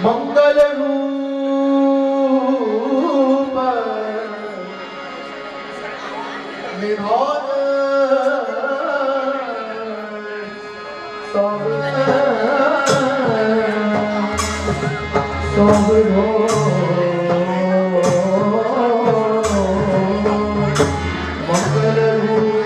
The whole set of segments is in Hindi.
मंगल रूप निधान सब हो मंगल रूप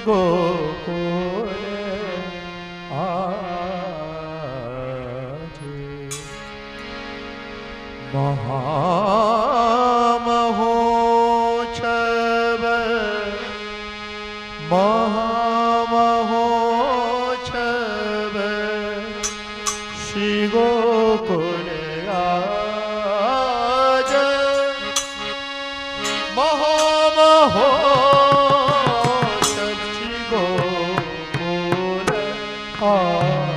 ગોકુળ આજે મહામહોત્સવ મહામહોત્સવ શ્રી ગોકુળ આજ મહામહોત્સવ શ્રી ગોકુળ આજ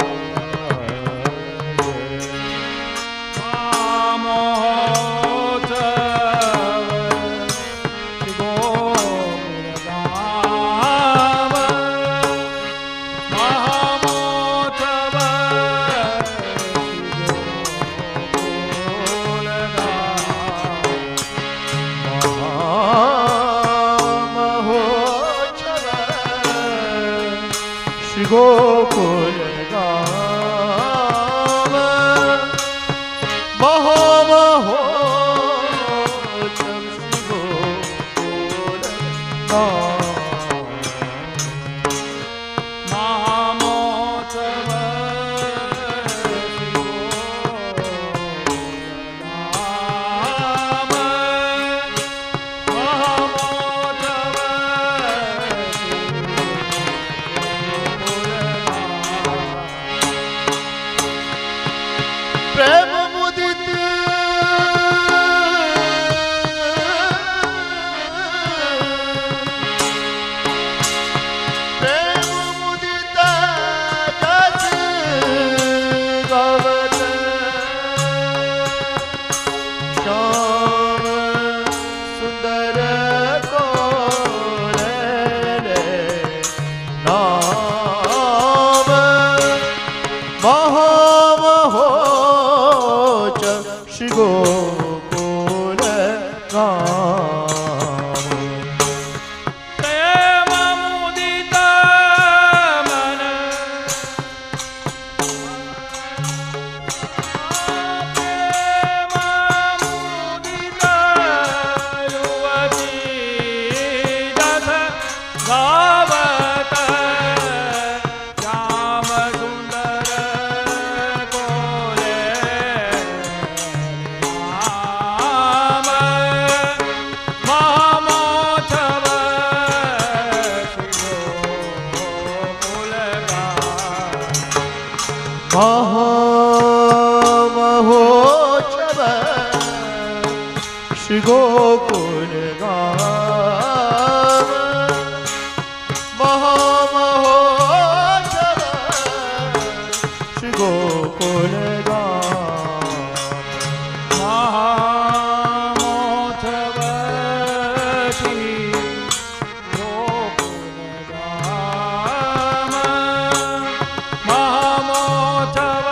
ગોકુળ ગામ મહામહોત્સવ શ્રી ગોકુળ ગામ મહામહોત્સવ પ્રેમ મુદિત પ્રેમ મુદિત જસ ગવત શ્યામ સુંદર કોલે નામ મહામહોત્સવ શ્રી ગોકુળ ગામ પ્રેમ મુદિત મન પ્રેમ મુદિત યુવતી જસ ગાવત શ્યામ સુંદર કોલે નામ મહામહોત્સવ શ્રી ગોકુળ ગામ મહામહોત્સવ શ્રી ગોકુળ ગામ મહામહોત્સવ શ્રી ગોકુળ ગામ મહામહોત્સવ શ્રી ગોકુળ ગામ મહામહોત્સવ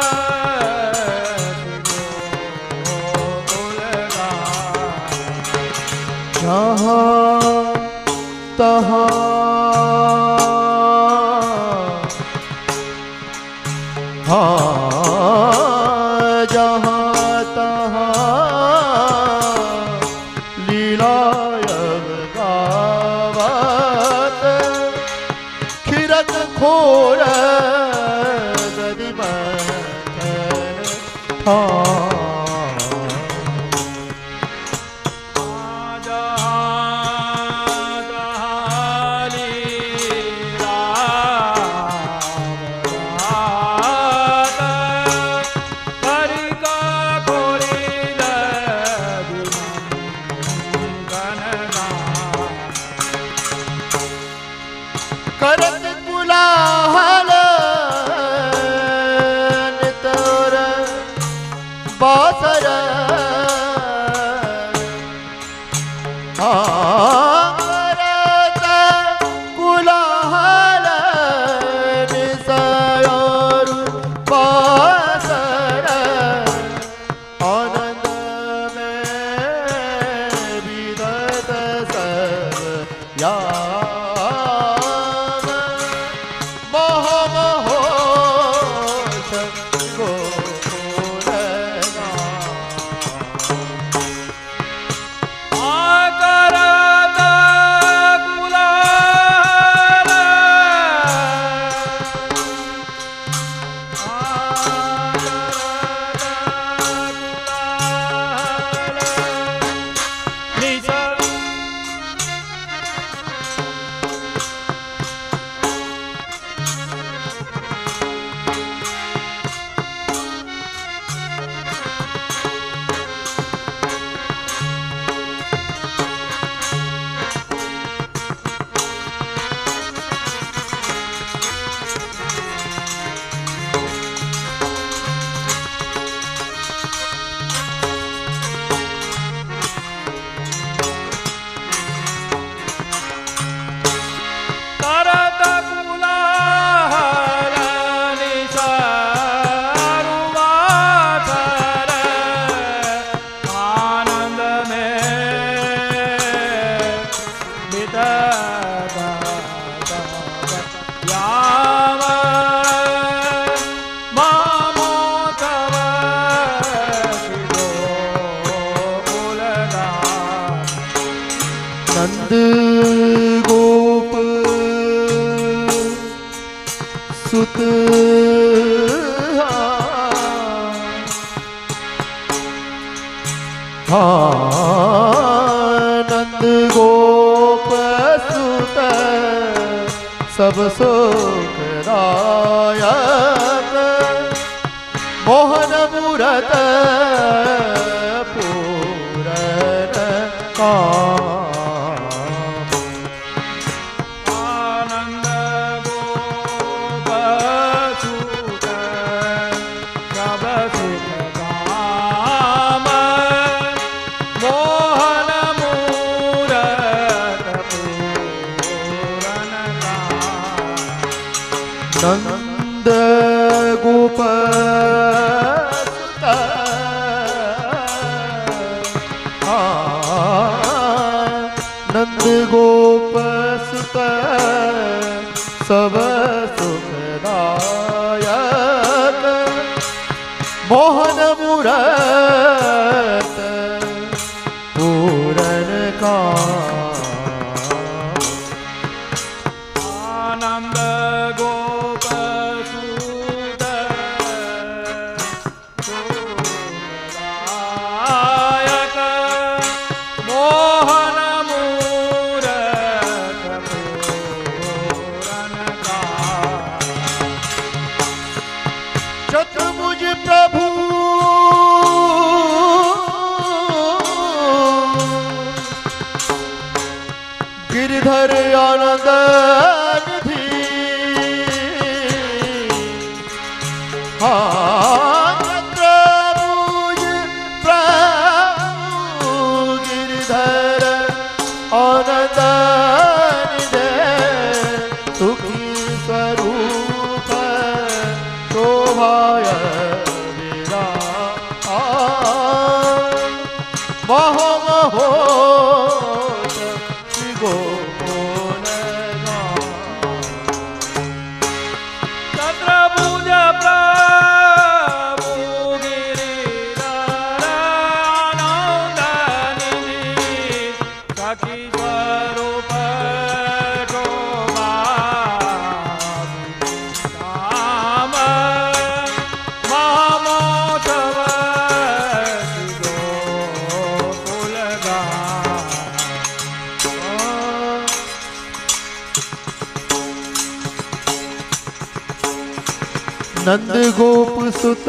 जहाँ तहाँ हाँ जहाँ तहाँ लीलायव गावत खिरक खोर गदिमथन था नंद गोप सुत नंद गोप सुत सब सुखदायक मोहन मूरत पूरन काम आनंद गोप सुत सब सुखदाम मोहन मूरत पूरन काम नंद गोप नंद गोप सुत सब सुखदायक मोहन मूरत पूरन काम आनंद गोप सुत सुखदायक मोहन मूरत पूरन काम चतुर्भुज प्रभु गिरधर आनंद निधि चतुर्भुज प्रभु गिरधर आनंद निधि सुखी स्वरूप शोभाय महो महो श्री गोकुल चतुर्भुज प्रभु गिरिधर आनंद निधि सखी स्वरूप शोभा महामोत्सव गोकुल नंद गोप सुत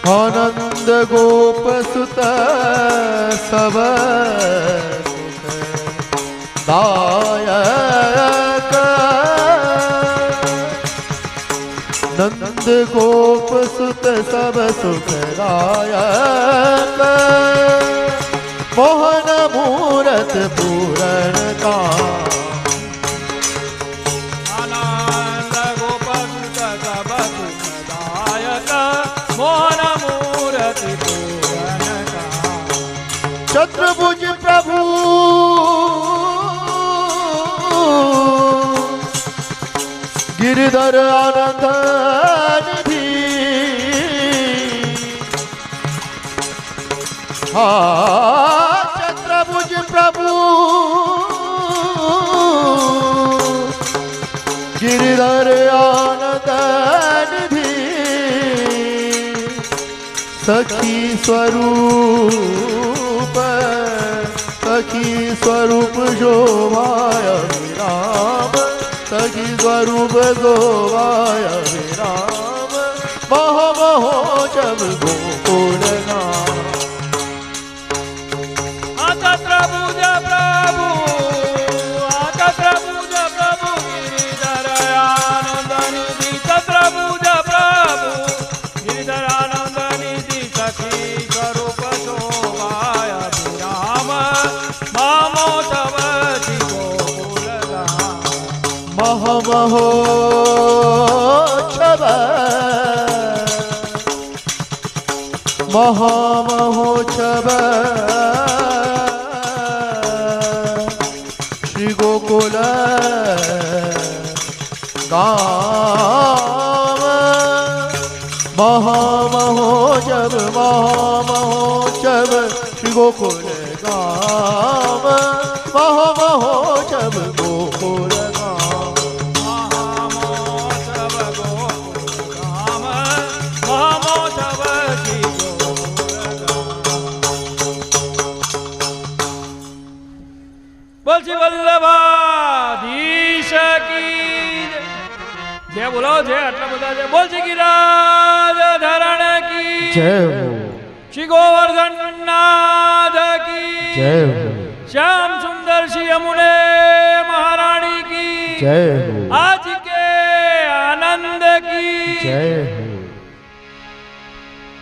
आनंद गोप सुत सब दायक नंद गोप सुत सब सुखदायक मोहन मूरत पूरण काम आनंद गोप सुत सब सुखदायक मोहन मूरति पूरन काम चतुर्भुज प्रभु गिरधर आनंद निधि चतुर्भुज प्रभु गिरधर आनंद निधि सखी स्वरूप शोभाय विराम सखी स्वरूप शोभाय विराम महो महो जब गोकुल नाम चतुर्भुज प्रभु गिरिधर आनंद निधि चतुर्भुज प्रभु गिरिधर आनंद निधि सखी स्वरूप शोभाय विराम महामोत्सव गोकुल महामहोत्सव महामहोत्सव श्री गोकुल गाम महामहोत्सव जब महामहोत्सव श्री गोकुल गाम महामहोत्सव गोकुल गाम महामहोत्सव गोकुल धाम महामहोत्सव श्री गोकुल बोल श्री वल्लभाधीश की जय बोलो जय आटला બધા जय बोल श्री गिरिराज धरण की जय हो श्री गोवर्धन नाथ की जय हो श्याम सुंदर श्री यमुने महारानी की जय हो आज के आनंद की जय हो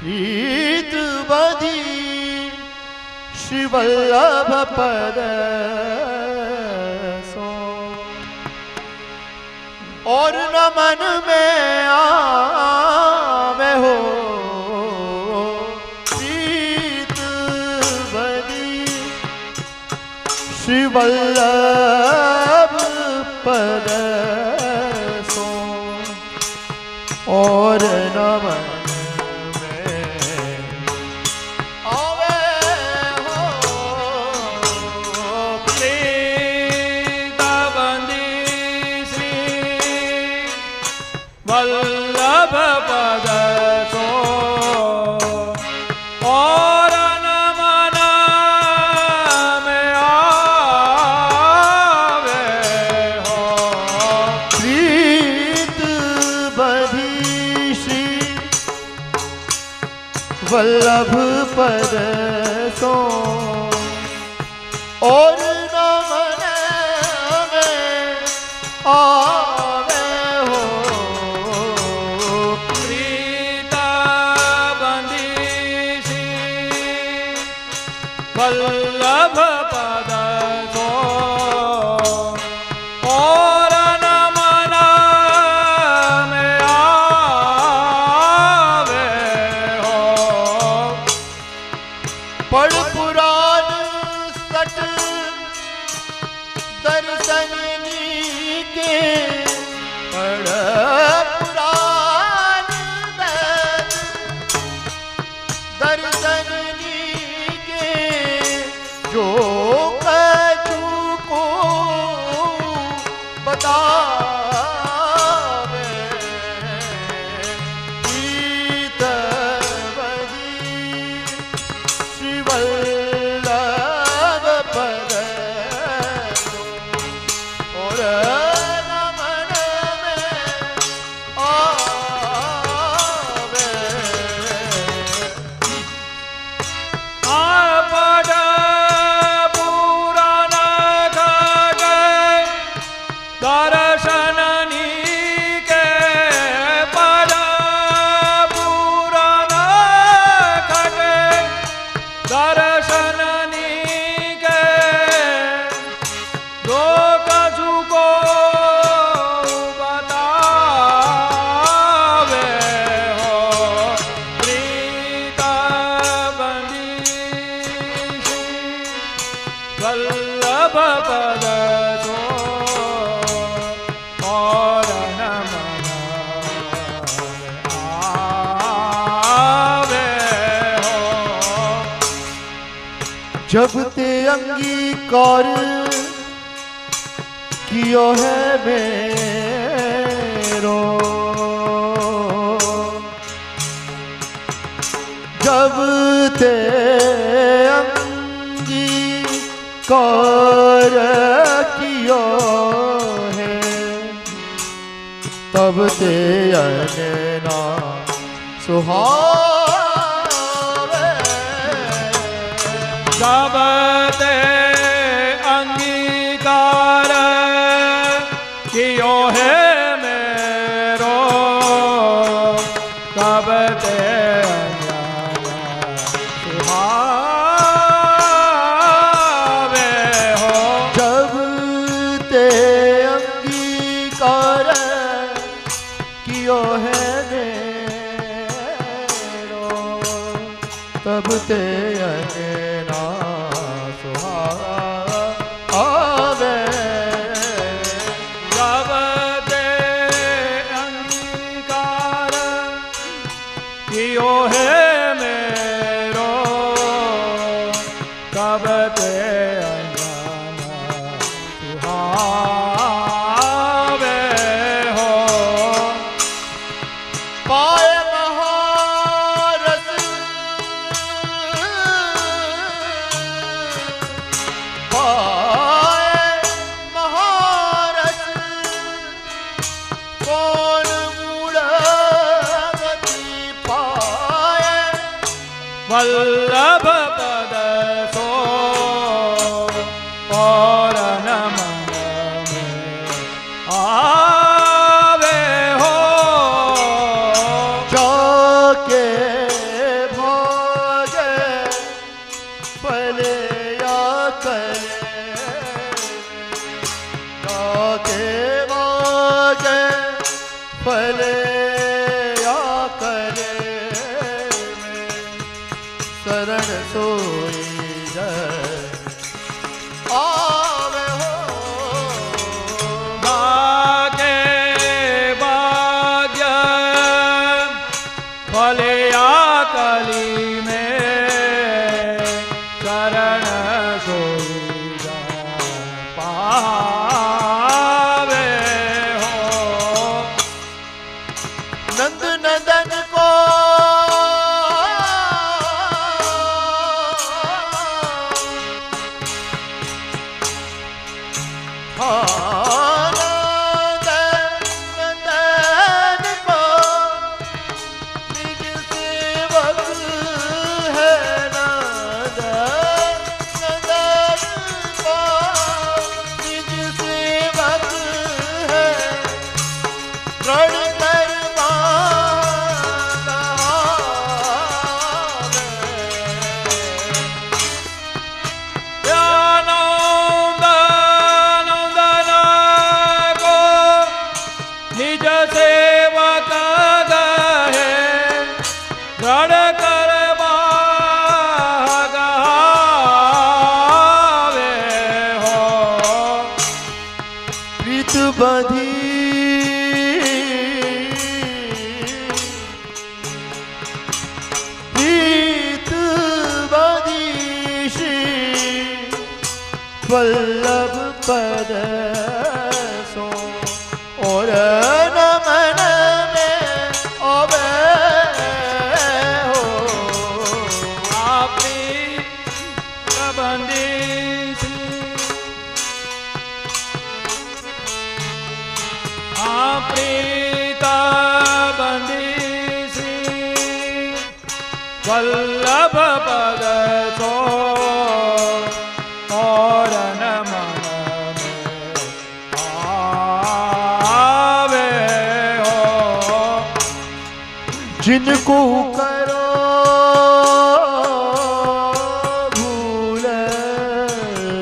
प्रीत बधी श्री वल्लभ पद सो और न मन में आवे हो प्रीत बधी श्री वल्लभ पद सो और न मन वल्लभ पद सो और न मन में आवे हो प्रीत बधी श्री वल्लभ पद सो और न मन में आवे हो वल्लभ पद सो और न मन में आवे हो पढ़ पुराण सट दर्शन के पढ़ पुराण दर्शन के जो कछु को बतावे प्रीत बधी श्री वल्लभ पद और न मन में आवे आपद पुराण खगे दर्शन नीके पद पुराण खगे दर्शन नीके जो कछु को बतावे हो प्रीत बंदी वल्लभ पद सो और न मन आवे हो जब ते अंगीकार कियो है मेरो जब ते अंगीकार कियो है तब ते अनना सुहावे जब ते अंगीकार कियो है मेरो तब ते सुहावे हो जब ते अंगीकार कियो है मेरो तब ते अनना सुहावे जब ते अंगीकार कियो है वल्लभ पद सो और नमन में आवे हो। जाके भागे पले या करे, जाके भागे पले या करे, शरण सोई जय आवे हो। भागे भाग्य फलिया कली में शरण सोई पावे हो। नंद नंदन को आनंद नंदन को निज सेवक है नंद नंदन को निज सेवक है रण करवा निज सेवक गहे रण करवा गावे हो। प्रीत बधी प्रीत बधी श्री वल्लभ पद सो और नमन में आवे हो। आपी प्रबंधी प्रीता बंदी श्री वल्लभ पद सो और नमन में आवे हो। जिनको करो भूल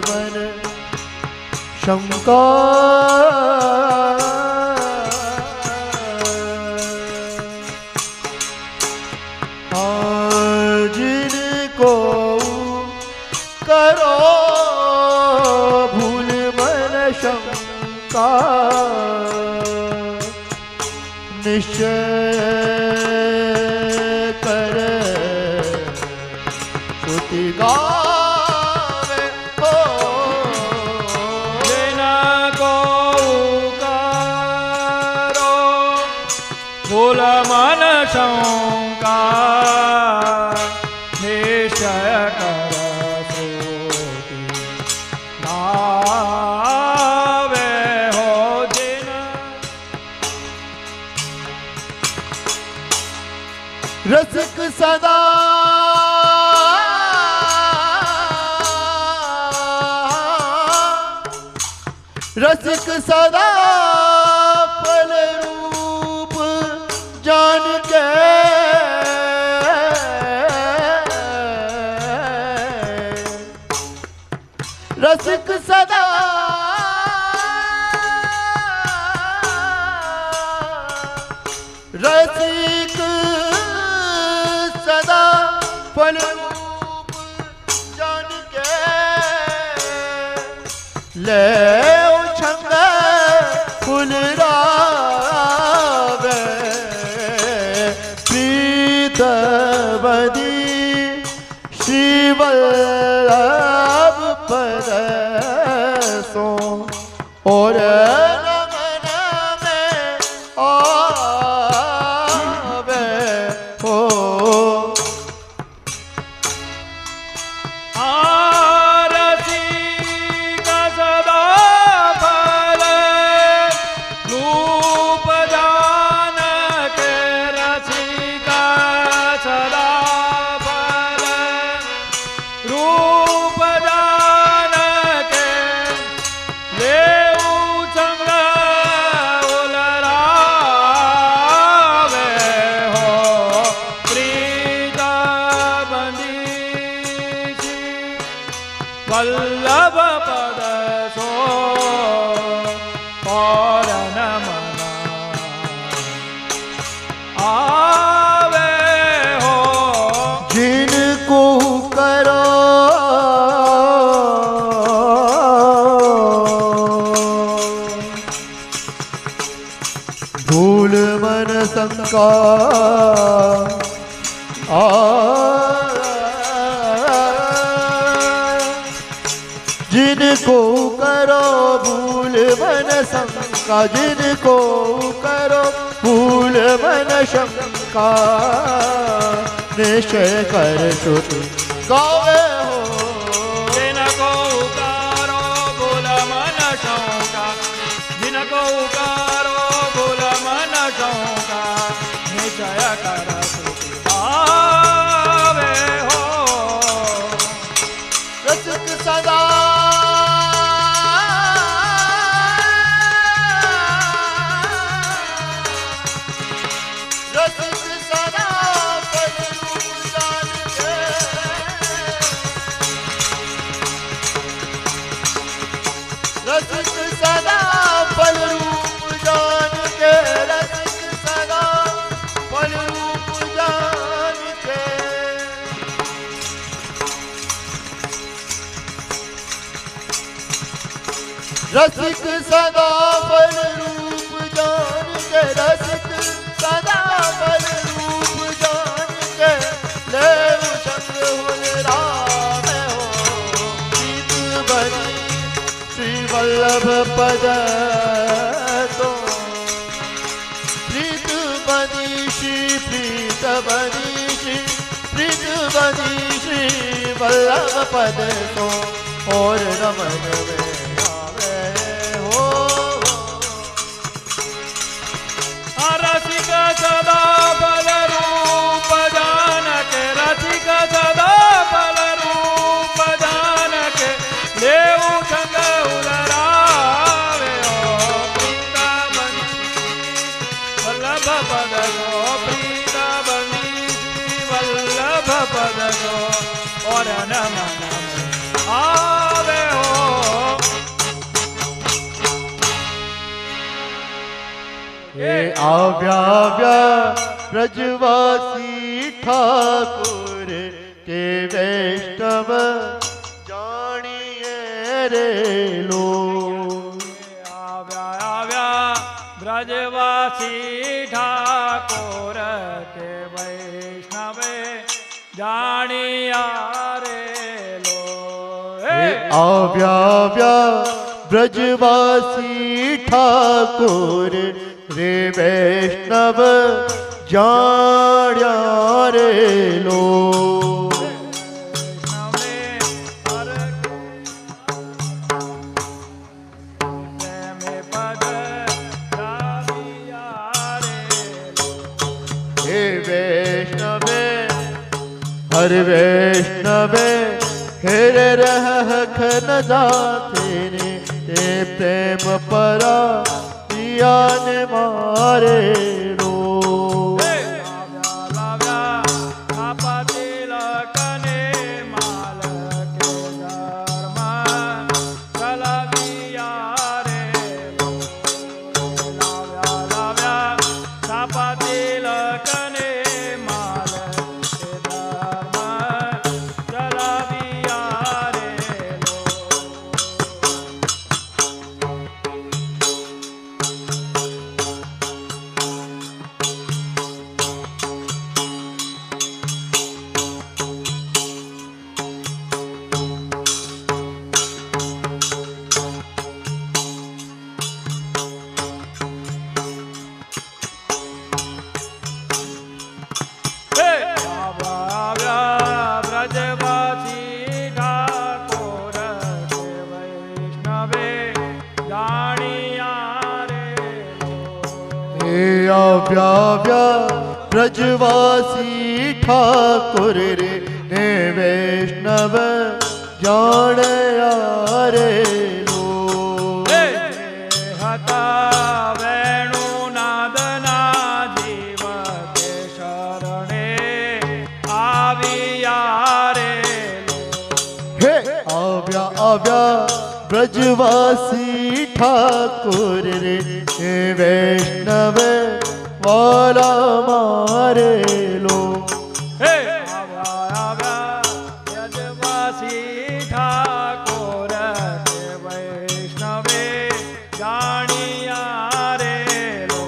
मन शंका जिनको करो भूल मन शंका निश्चय कर श्रुति गावे हो। जिनको करो भूल मन शंका निश्चय कर श्रुति गावे हो। जिन रसिक सदा रसिक सदा फल रूप जान के रसिक सदा रसिक सदा फल रूप जान के ले उछंग फुलरावे प्रीत बदी श्री वल्लभ पद सो और नमन में आवे हो। आरती का सदा फल रूप जान के रसिका सदा फल आवे हो जिनको करो भूल मन शंका जिनको करो भूल मन शंका जिनको करो भूल मन शंका निश्चय कर श्रुति गावे हो जिनको उकारो भूल मन शंका जिनको उकारो भूल मन शंका निश्चय कर श्रुति गावे हो रसिक सदा रसिक सदा पद रूप जान के रसिक सदा पद रूप जान के रसिक सदा पद रूप जान के रसिक सदा बल रूप जान के रसिक सदा बल रूप जान के देव संग हुन राम हो प्रीत बनी श्री वल्लभ पद तो प्रीत बनी श्री प्रीत बनी श्री प्रीत बनी श्री वल्लभ पद तो और रमन में रसिक सदा बल रूप जान के रसिक सदा बल रूप जान के देव संग उलरावे हो प्रीत बनी वल्लभ पद गो प्रीत बनी वल्लभ पद गो और नमन आवे हो हे आव्या ब्रजवासी ठाकुर के वैष्णव जानिए रे लो आव्या ब्रजवासी ठाकुर के वैष्णवे जानिया रे लो आव्या ब्रजवासी ठाकुर रे वैष्णव जाण्या रे लो हे वैष्णवे हर वैष्णवे हेर रह खन जाते ने ते प्रेम परा पियान मारे रो व्या ब्रजवासी ठाकुर रे ने वैष्णव जान रे लो हता वेणु नादना जीव के शरणे आविया रे हे आव्या ब्रजवासी ठाकुर रे वैष्णव વાલા મારે લો. હે આવ્યા યજવાસી ઠાકોર તે વૈષ્ણવે જાણિયા રે લો.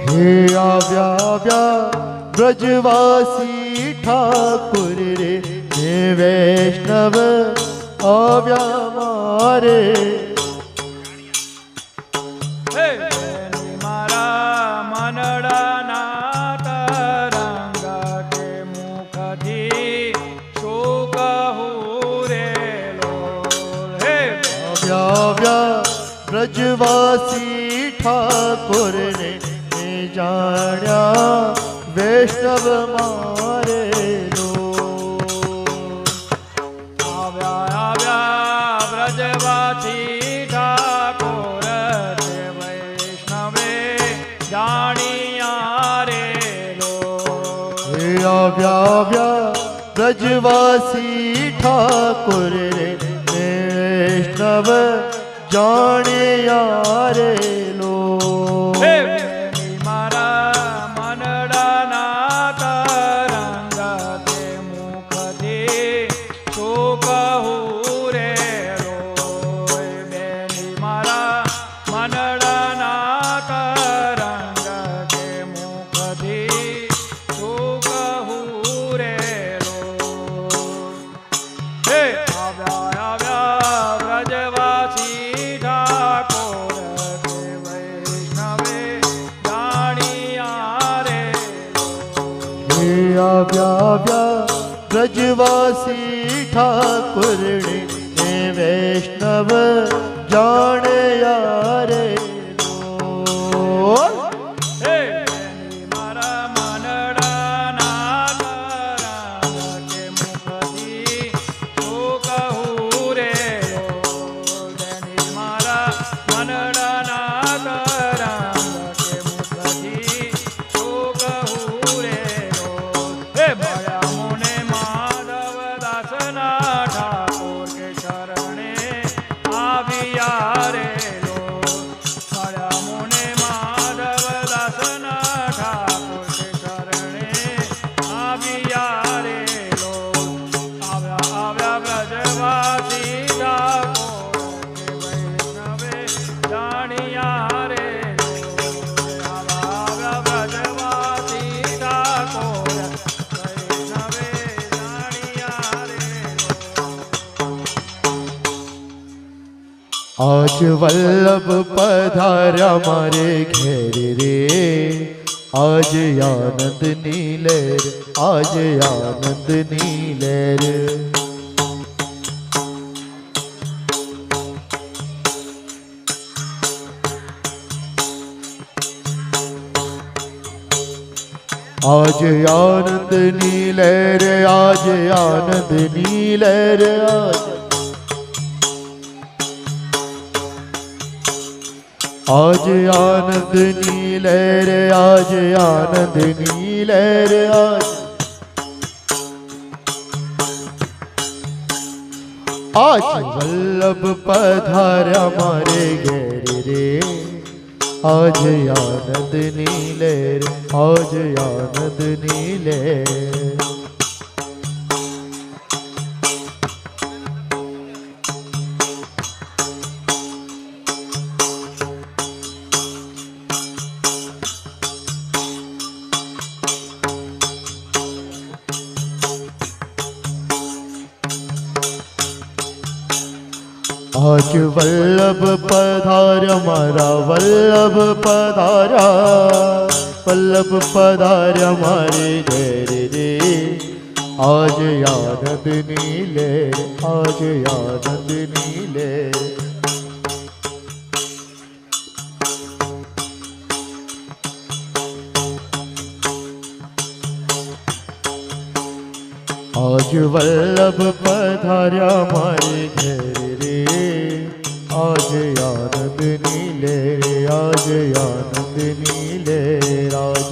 હે આવ્યા બ્રજવાસી ઠાકુર રે હે વૈષ્ણવ આવ્યા મારે. હે મારા મનડાના તરંગ કે મુખથી શું કહું રે લો. હે આવ્યા બ્રજવાસી ઠાકુર ને જાણ્યા વૈષ્ણવ મારે લો. આવ્યા બ્રજવાસી ઠાકોર તે વૈષ્ણવે જાણિયા રે લો. હે આવ્યા બ્રજવાસી ઠાકુર રે વૈષ્ણવ જાણ્યા રે લો. હે મારા મનડાના તરંગ તે મુખથી શું કહું રે લો. બેની મારા મનડાના તરંગ તે મુખથી શું કહું રે લો. હે આવ્યા બ્રજવાસી ઠાકોર તે વૈષ્ણવે જાણિયા રે લો. હે આવ્યા બ્રજવાસી ઠાકુર ને વૈષ્ણવ જાણ્યા રે લો. હે મારા મનડાના તરંગ કે મુખથી શું કહું રે લો. મારા મનડાના તરંગ કે મુખથી શું કહું રે લો. હે મળ્યા મુને માધવ દાસના ઠાકોર કે શરણે આવ્યા રે લો. મળ્યા મુને માધવ દાસના ઠાકોર કે શરણે આવ્યા રે લો. આવ્યા બ્રજવાસી ઠાકોર કે વૈષ્ણવે જાણિયા રે લો. આવ્યા બ્રજવાસી ઠાકોર વૈષ્ણવે જાણિયા રે લો. આજ વલ્લભ પધાર્યા મારે ઘેર રે આજ આનંદની લહેર આજ આનંદની લહેર. આજ આનંદની લહેર આજ આનંદની લહેર આજ આનંદની લહેર આજ આનંદની લહેર આજ વલ્લભ પધાર્યા મારે ઘેર રે આજ આનંદની લહેર આજ આનંદની લહેર. આજ વલ્લભ પધાર્યા મારા વલ્લભ પધાર્યા મારે ઘેર રે આજ આનંદની લહેર આજ આનંદની લહેર. આજ વલ્લભ પધાર્યા મારે ઘેર રે આજ આનંદની લહેર આજ આનંદની લહેર આજ.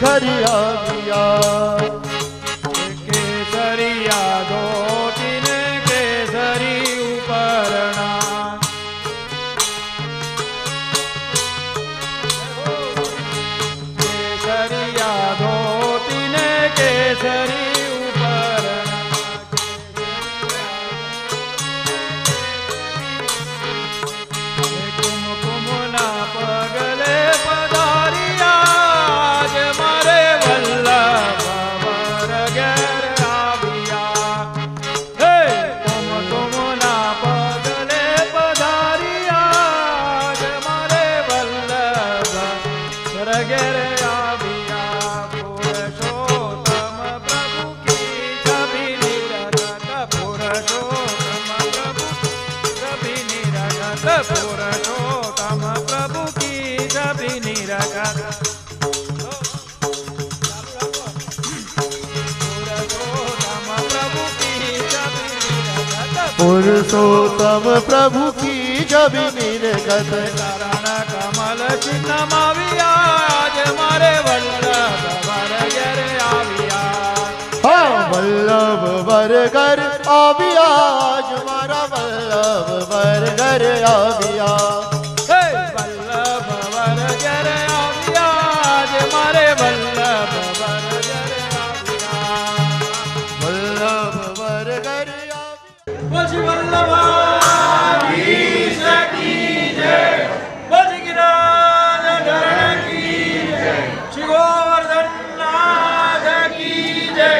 घर आविया केसरिया धोती ने केसरी उपरणा केसरिया धोती ने केसरी पुरुषोत्तम प्रभु की छवि निरखत पुरुषोत्तम प्रभु की छवि निरखत चरण कमल चिन्ह माविया आज मारे वल्लभ वर घर आविया हाँ वल्लभ वर घर आविया आज मारा वल्लभ वर घर आविया वल्लभ वर घर आविया आज मारे वल्लभ वर घर आविया वल्लभ वर घर आविया बोल वल्लभाधीश की जय बोल गिरिराज की जय श्री गोवर्धन नाथ की जय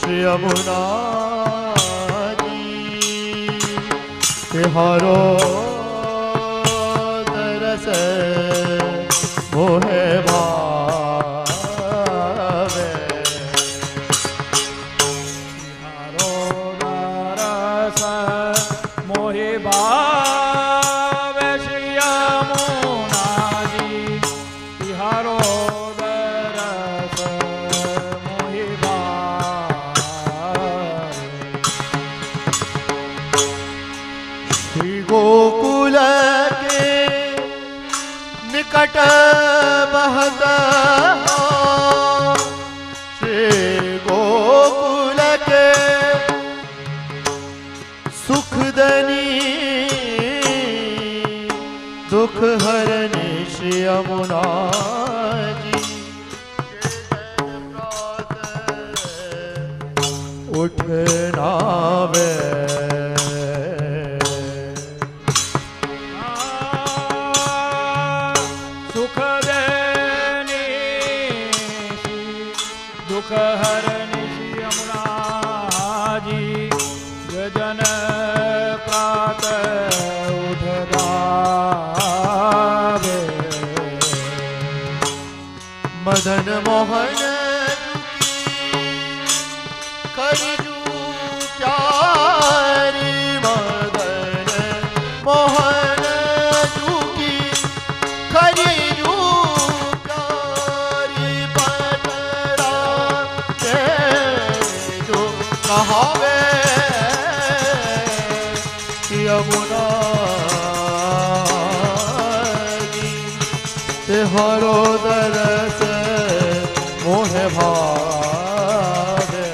श्री यमुना जी तिहारो दरस मोहे भावे तिहारो दरस मोहे भावे श्री यमुना जी तिहारो दरस मोहे भावे श्री गोकुल के निकट बहत श्री गोकुल के सुखदनी दुख हरनी श्री यमुना जी उठना वे दुख हरनि श्री यमुना जी गजन प्रात उठदावे मदन मोहन करजू प्यारी मदन मोहन जूकी खरीजू प्यारी पटरा के जो कहावे यमुना जी तिहारो दरस मोहे भावे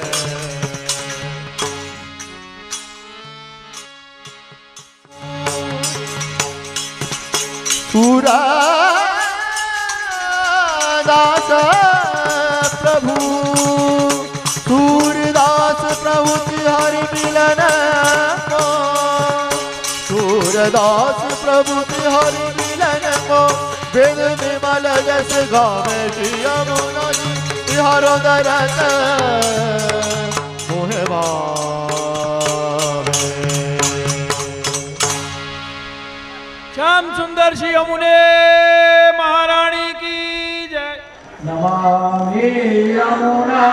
सूरदास प्रभु सूरदास प्रभु तिहारी मिलन को सूरदास प्रभु तिहारी मिलन को वेद विमल जस गावे श्री यमुना जी तिहारो दरस मोहे भावे श्याम सुंदर श्री यमुने महारानी की जय नमामि यमुना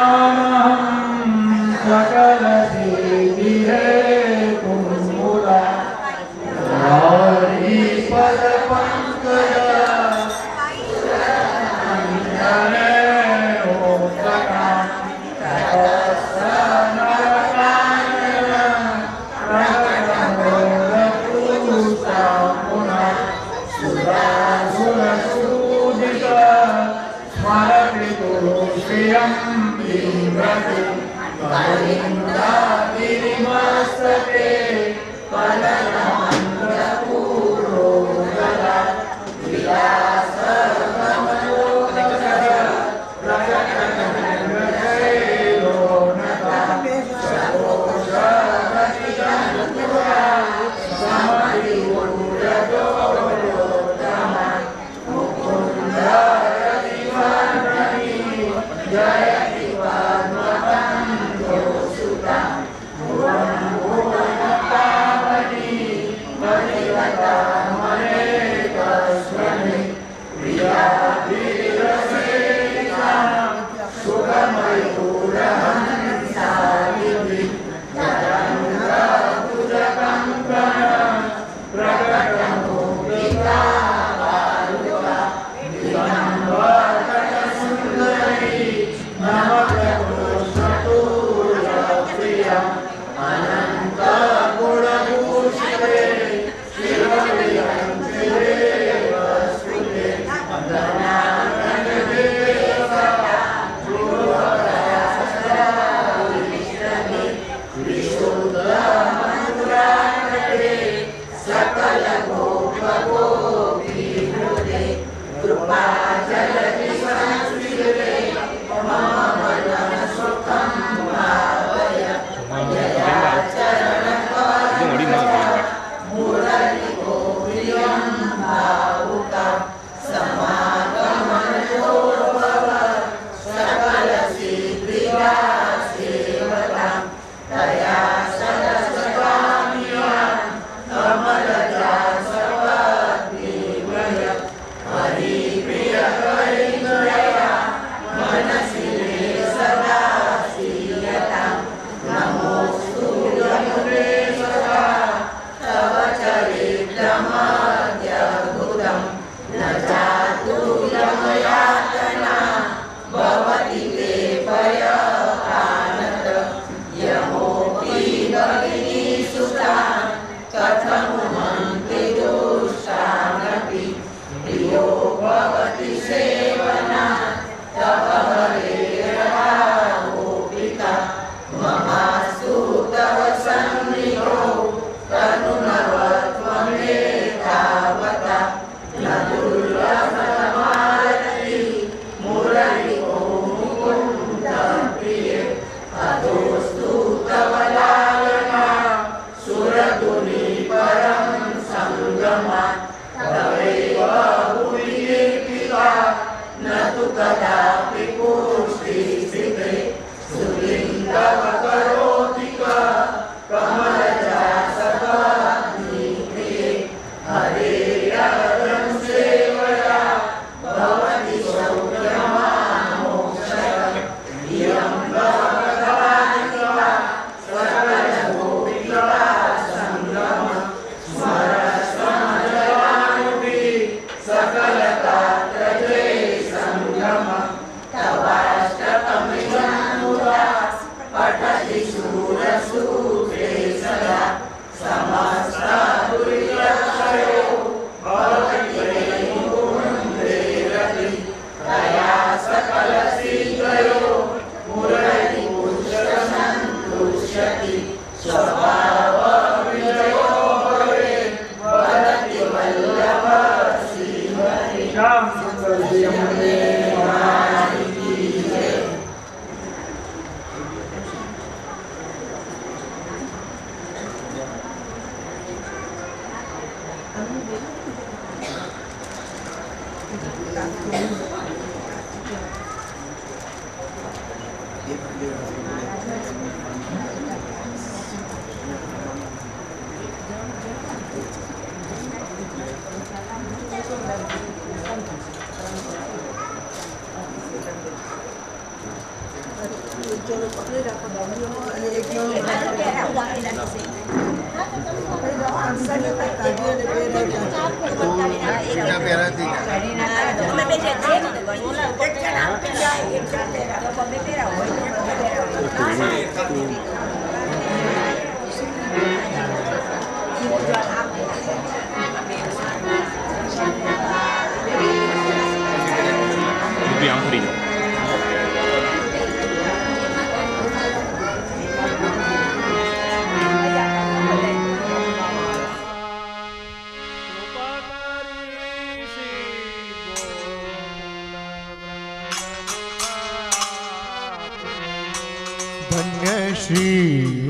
श्री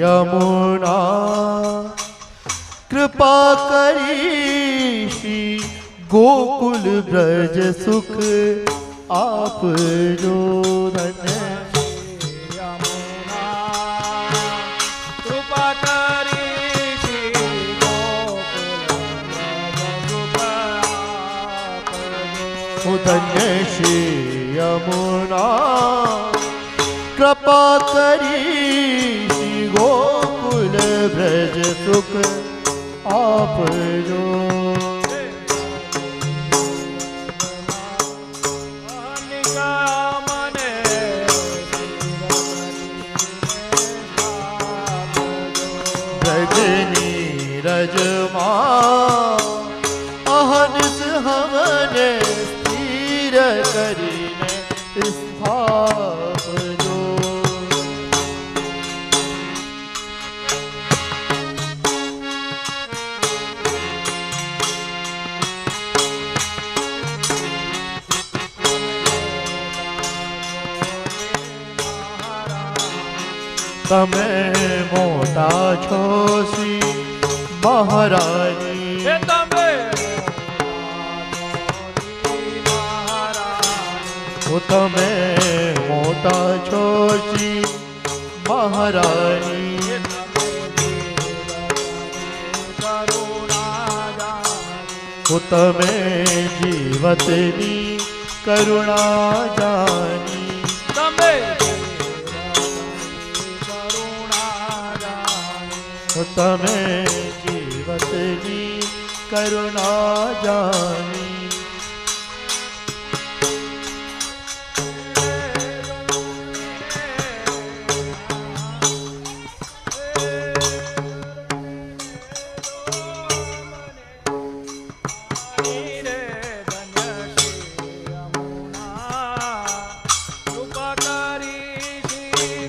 यमुना कृपा करी श्री गोकुल ब्रज सुख आप जो धन्य यमुना कृपा करी श्री गोकुल धन्य श्री यमुना कृपा करी श्री गोकुल ब्रज सुख आप जो ब्रजनी रजमा अहनिस हमने स्थिर करीने स्थाप जो તમે મોટા છો શ્રી મહારાણી તમે તમે મોટા છો શ્રી મહારાણી તમે જીવતની કરુણા જાની તમે તમે જીવતની કરુણા જાની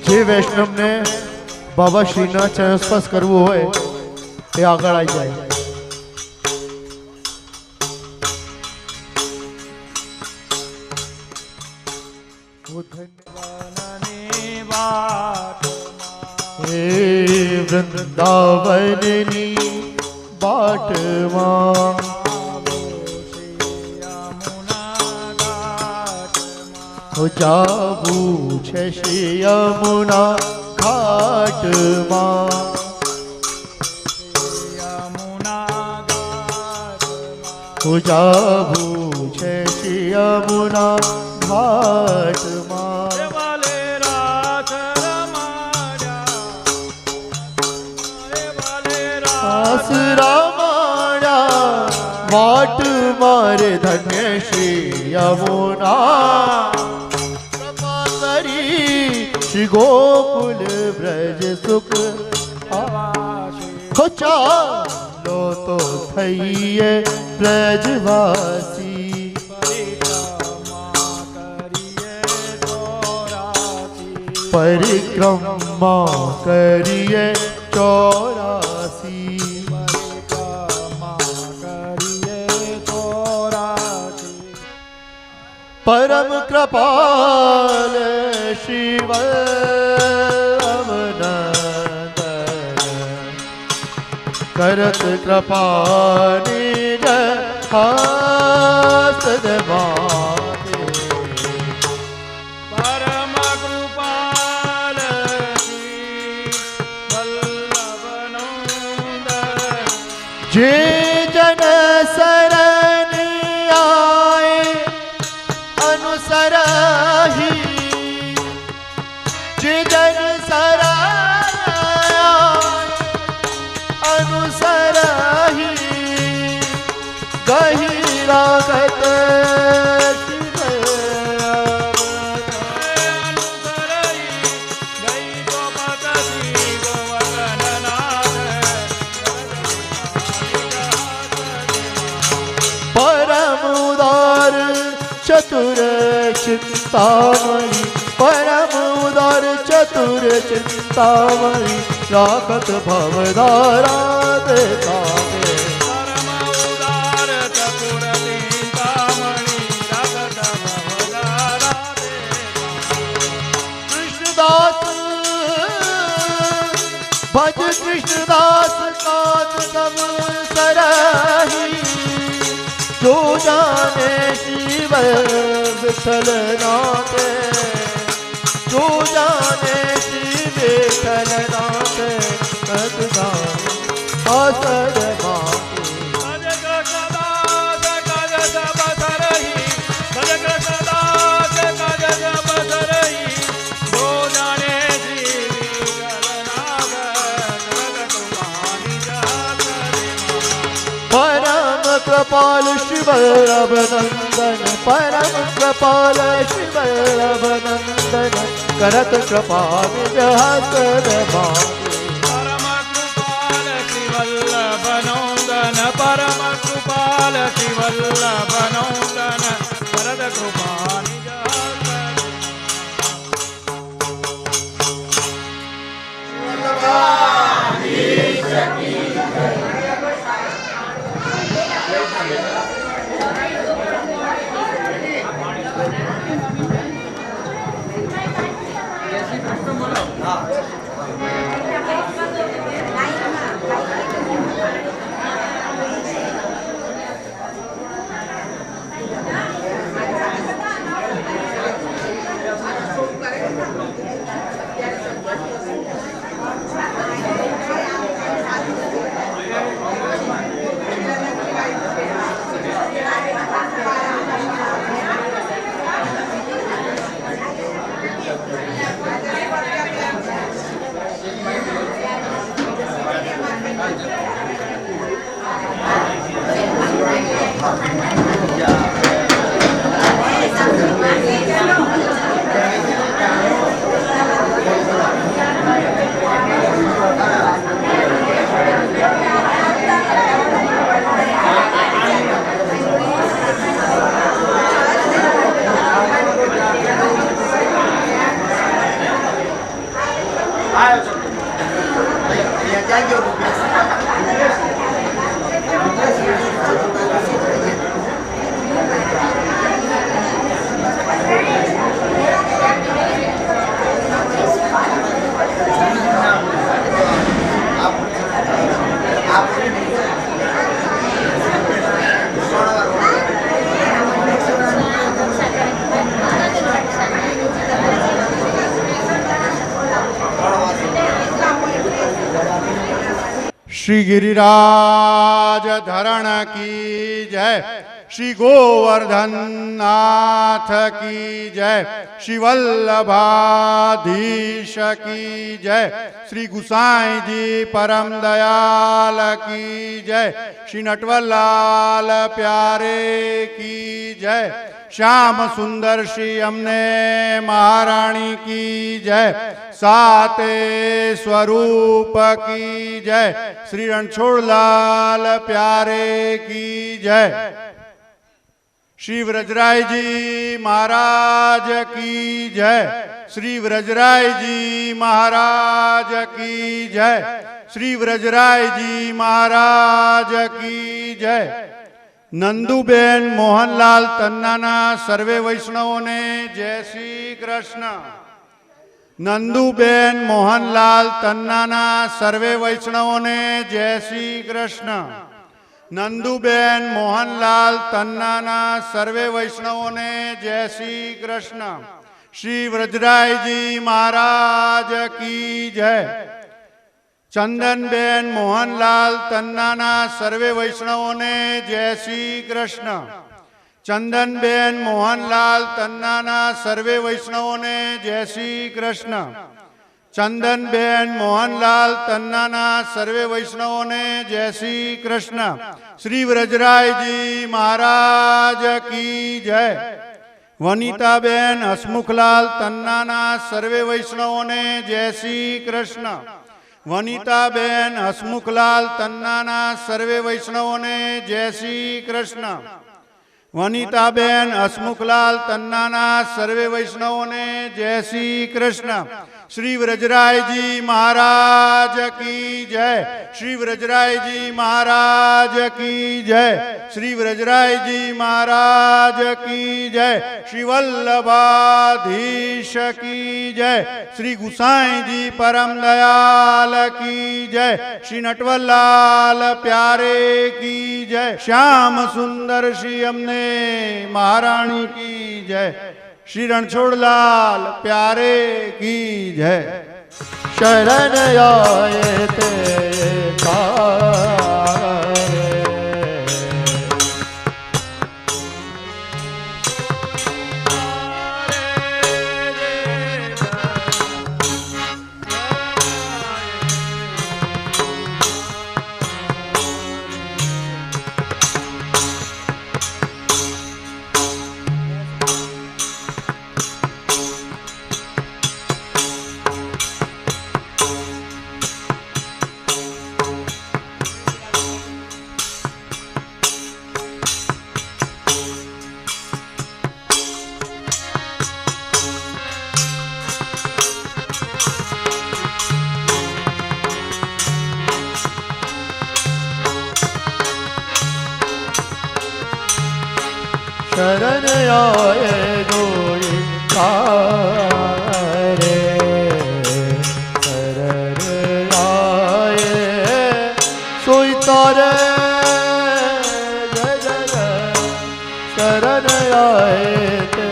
જીવે વૈષ્ણવને બાબાશ્રીના ચરણ સ્પર્શ કરવું હોય એ આગળ આવી જાય. હે વૃંદાવનની બાટમાં જાવું છે શ્રી યમુના ઘાટમાં. જાવું છે શ્રી યમુના ઘાટમાં. રામાયા વાટ મારે ધન્ય શ્રી યમુના. શ્રી ગોકુલ બ્રજ સુખ ચાલો તો થઈએ બ્રજવાસી. પરિક્રમા કરીએ 84. परम कृपाल शिव करत कृपा निज हाथ दबाते. परम कृपाल वल्लभ जे जन शरण आए अनुसरही. जे जन शरण अनुसरही गही रागत चतुर चिंतामणि. परम उदार चतुर चिंतामणि राखत भवदारा देता. परम उदार चतुर चिंतामणि राखत भवदारा देता. कृष्णदास भज कृष्णदास काज सब सरही. जो जाने शिव विठल नाथे. जो जाने शिव विठल नाथे आसर माथे. भज कृष्णदास काज सब सरही. भज कृष्णदास काज सब सरही. जो जाने श्री विठलनाथ जगत तुम्हारी परम कृपाल शिव नंदन. परम कृपाल शिव नंदन करत कृपा निज हाथ दबाते. परम कृपाल श्रीवल्लभ नंदन. परम कृपाल श्रीवल्लभ नंदन करत कृपा निज श्री गिरिराज धरण की जय, श्री गोवर्धन नाथ की जय, श्री वल्लभाधीश की जय, श्री गुसाई जी परम दयाल की जय, श्री नटवरलाल प्यारे की जय, श्याम सुंदर श्री अमने महारानी की जय, साते स्वरूप की जय, श्री रणछोड़लाल प्यारे की जय, श्री व्रजराय जी महाराज की जय, श्री व्रजराय जी महाराज की जय, श्री व्रजराय जी महाराज की जय। नंदुबेन मोहनलाल तन्नाना सर्वे वैष्णवों ने जय श्री कृष्ण। नंदुबेन मोहनलाल तन्नाना सर्वे वैष्णवों ने जय श्री कृष्ण। नंदुबेन मोहनलाल तन्नाना सर्वे वैष्णवों ने जय श्री कृष्ण। श्री व्रजराय जी महाराज की जय। चंदनबेन मोहनलाल तन्नाना सर्वे वैष्णवों ने जय श्री कृष्ण। चंदनबेन मोहनलाल तन्नाना सर्वे वैष्णवों ने जय श्री कृष्ण। चंदनबेन मोहनलाल तन्नाना सर्वे वैष्णवों ने जय श्री कृष्ण। श्री व्रजराय जी महाराज की जय। वनिताबेन हसमुखलाल तन्नाना सर्वे वैष्णवों ने जय श्री कृष्ण। वनिताबेन हसमुखलाल तन्नाना सर्वे वैष्णवों ने जय श्री कृष्ण। वनिताबेन हसमुखलाल तन्नाना सर्वे वैष्णवों ने जय श्री कृष्ण। श्री व्रजराय जी महाराज की जय। श्री व्रजराय जी महाराज की जय। श्री व्रजराय जी महाराज की जय। श्री वल्लभाधीश की जय। श्री गुसाई जी परम दयाल की जय। श्री नटवरलाल प्यारे की जय। श्याम सुंदर श्री अमने महारानी की जय। श्री रणछोड़लाल प्यारे की जय। शरण आए ते शरण आए गोरी तारे। शरण आए सोई तारे जय जय जय। शरण आए ते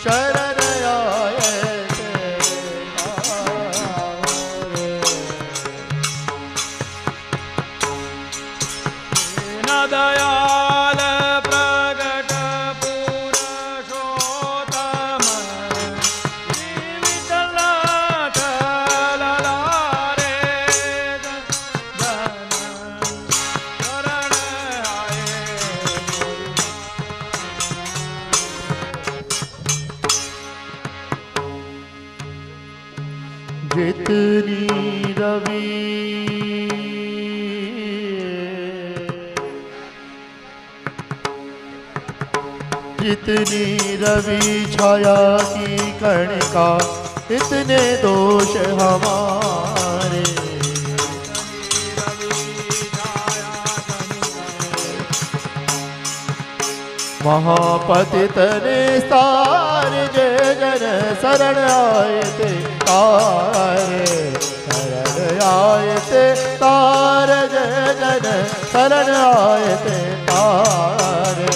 शरण आए दयाल प्रगट पुरुषोत्तम विठ्ठल रे शरण आए जितनी रवि जितनी रवि छाया की कणिका इतने दोष हमारे महापतित ने सार जय जन शरण आए ते तारे शरण आए ते तार जय जन शरण आए ते तारे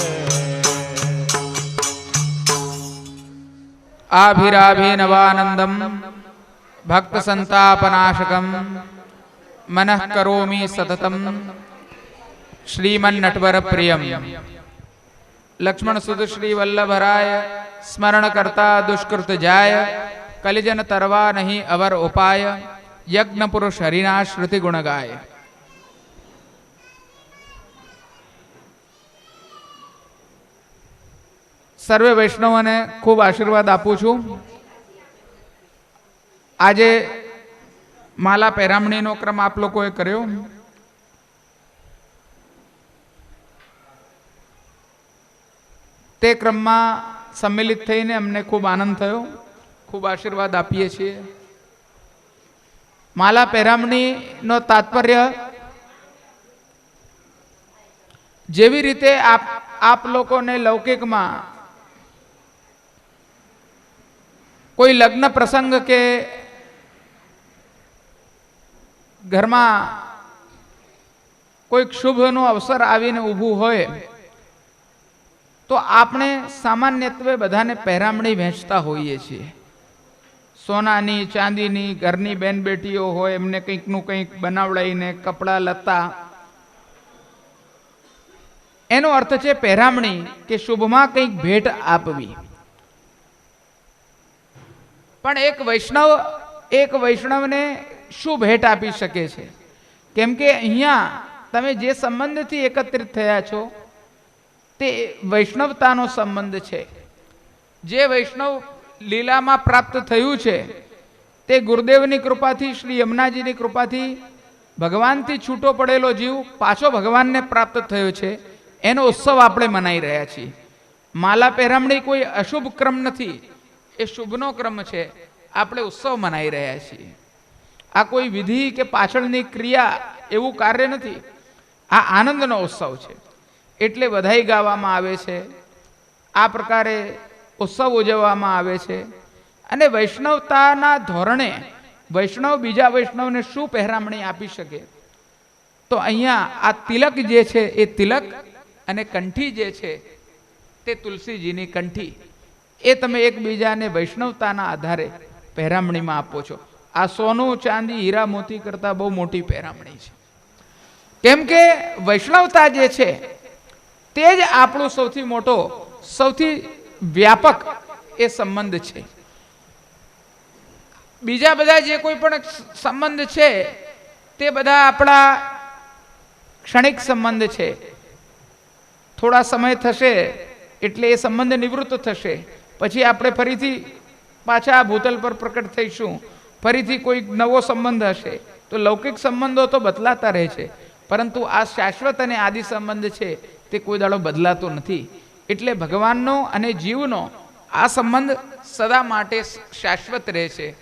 आभिराभिनवानंदम भक्त संतापनाशकम मनः करोमि सततम श्रीमन्नटवर प्रियम लक्ष्मण सुध श्री वल्लभराय स्मरण करता दुष्कृत जाय कलिजन तरवा नहीं अवर उपाय यज्ञ पुरुष हरिना श्रुति गुण गाय। सर्वे वैष्णवोने खूब आशीर्वाद आपू छू। आजे माला पेरामणी नो क्रम आप लोगों कर्यो। ते क्रम में सम्मिलित थईने अमने खूब आनंद थयो, खूब आशीर्वाद आपीए छीए। माला पेरामणी नो तात्पर्य जेवी रीते आप लोगों ने लौकिक में कोई लग्न प्रसंग के घर में कोई शुभ नो अवसर आवीने ऊभू होय तो आपने सामान्यत्वे बधाने पेरामणी वहेंचता होईए छीए। सोनानी चांदीनी घरनी बेन बेटीओ होय एमने कंईक नु कंईक बनावडाईने कपड़ा लत्ता एनो अर्थ छे पेरामणी के शुभमां कंईक भेट आपवी। पण एक वैष्णव ने शू भेट आपी शके छे केम के अहींया तमे जे संबंधथी एकत्रित थया छो ते वैष्णवतानो संबंध छे। जे वैष्णव लीला में प्राप्त थयुं छे ते गुरुदेवनी कृपाथी श्री यमुनाजीनी कृपाथी भगवान थी छूटो पड़ेलो जीव पाछो भगवान ने प्राप्त थयो छे एनो उत्सव आपणे मनाई रह्या छीए। माला पेरामणी कोई अशुभ क्रम नथी, ए शुभनो क्रम छे। आपणे उत्सव मनाई रह्या छीए। आ कोई विधि के पाछळनी क्रिया एवुं कार्य नथी, आ आनंदनो उत्सव छे। एटले बधाई गावामां आवे छे, आ प्रकारे उत्सव उजववामां आवे छे। अने वैष्णवताना धोरणे वैष्णव बीजा वैष्णवने शुं पेरामणी आपी शके तो अहींया आ तिलक जे छे ए तिलक अने कंठी जे छे ते तुलसीजीनी कंठी ए तमे एकबीजाने वैष्णवताना आधारे पेरामणीमां आपो छो। आ सोनू चांदी हीरा मोती करता बहु मोटी पेरामणी छे केम के वैष्णवता जे छे तेज आपणो सौथी मोटो सौथी व्यापक ए संबंध छे। बीजा बधा जे कोई पण संबंध छे ते बधा आपणा क्षणिक संबंध छे। थोड़ा समय थशे एटले ए संबंध निवृत्त थशे, पछी आपणे फरीथी पाछा भूतल पर प्रकट थईशुं, फरीथी कोई नवो संबंध हशे। तो लौकिक संबंधो तो बदलाता रहे छे, परंतु आ शाश्वत अने आदि संबंध छे ते कोई दाड़ो बदलातो नथी। एटले भगवाननो अने जीवनो आ संबंध सदा माटे शाश्वत रहे छे।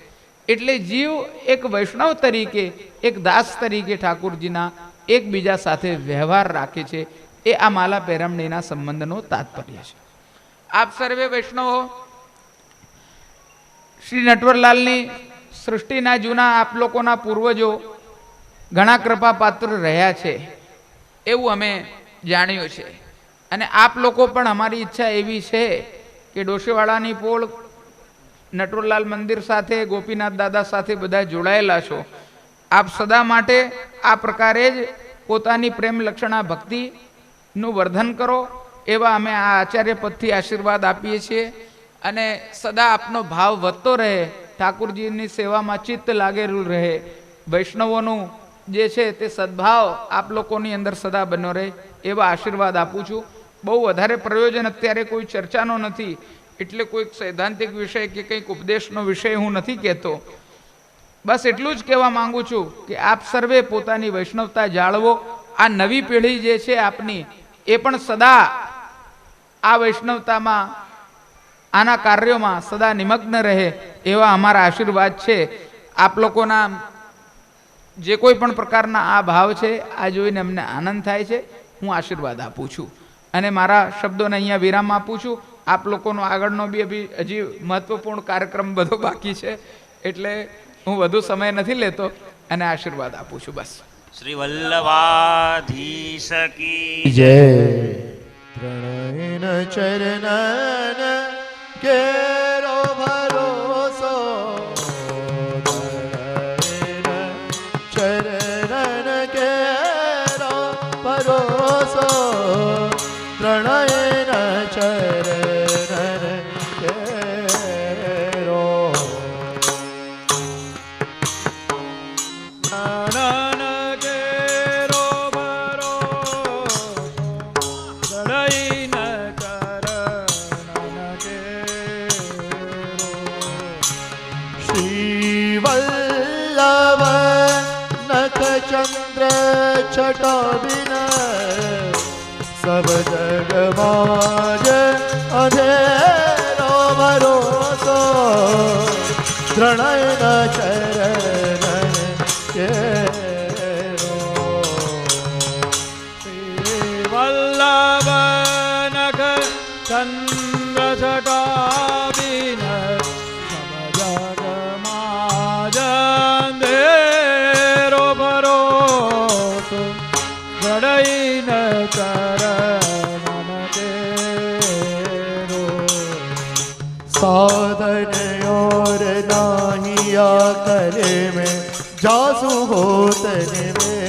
एटले जीव एक वैष्णव तरीके एक दास तरीके ठाकुरजीना एकबीजा साथे व्यवहार राखे छे। ए आ माला पेरामणीना संबंधनो तात्पर्य छे। आप सर्वे वैष्णवो श्री नटवरलालनी सृष्टिना जूना आप लोकोना पूर्वजो घणा कृपा पात्र रह्या छे एवुं अमे जाण्युं छे। अने आप लोको पण अमारी इच्छा एवी छे કે ડોશીવાડાની પોળ નટવરલાલ મંદિર સાથે, ગોપીનાથ દાદા સાથે બધા જોડાયેલા છો. આપ સદા માટે આ પ્રકારે જ પોતાની પ્રેમ લક્ષણા ભક્તિનું વર્ધન કરો એવા અમે આ આચાર્ય પદથી આશીર્વાદ આપીએ છીએ. અને સદા આપનો ભાવ વધતો રહે, ઠાકુરજીની સેવામાં ચિત્ત લાગેલું રહે, વૈષ્ણવોનું જે છે તે સદભાવ આપ લોકોની અંદર સદા બન્યો રહે એવા આશીર્વાદ આપું છું. બહુ વધારે પ્રયોજન અત્યારે કોઈ ચર્ચાનો નથી, એટલે કોઈક સૈદ્ધાંતિક વિષય કે કંઈક ઉપદેશનો વિષય હું નથી કહેતો. બસ એટલું જ કહેવા માંગુ છું કે આપ સર્વે પોતાની વૈષ્ણવતા જાળવો. આ નવી પેઢી જે છે આપની, એ પણ સદા આ વૈષ્ણવતામાં, આના કાર્યોમાં સદા નિમગ્ન રહે એવા અમારા આશીર્વાદ છે. આપ લોકોના જે કોઈ પણ પ્રકારના આ ભાવ છે, આ જોઈને અમને આનંદ થાય છે. હું આશીર્વાદ આપું છું અને મારા શબ્દોને અહીંયા વિરામ આપું છું. આપ લોકોનો આગળનો બી હજી મહત્વપૂર્ણ કાર્યક્રમ બધો બાકી છે, એટલે હું વધુ સમય નથી લેતો અને આશીર્વાદ આપું છું. બસ. શ્રી વલ્લભાધીશ કી જય. ત્રણેન ચરણન કેરો ભરોસો, ચરણ કેરો ભરોસો, ત્રણેન ચરણ કેરો. શ્રી વલ્લભ નખ ચંદ્ર છટા બિન સબ જગમાં અંધેરો ભરોસો, ત્રણેય ચરણ કેરો. વલ્લભ નખ ચંદ્ર છટા બિન જગમાજંધેરો ભરોસો, જડૈન ચરણ કેરો. साधन और नाहिया करे में जासु होतन में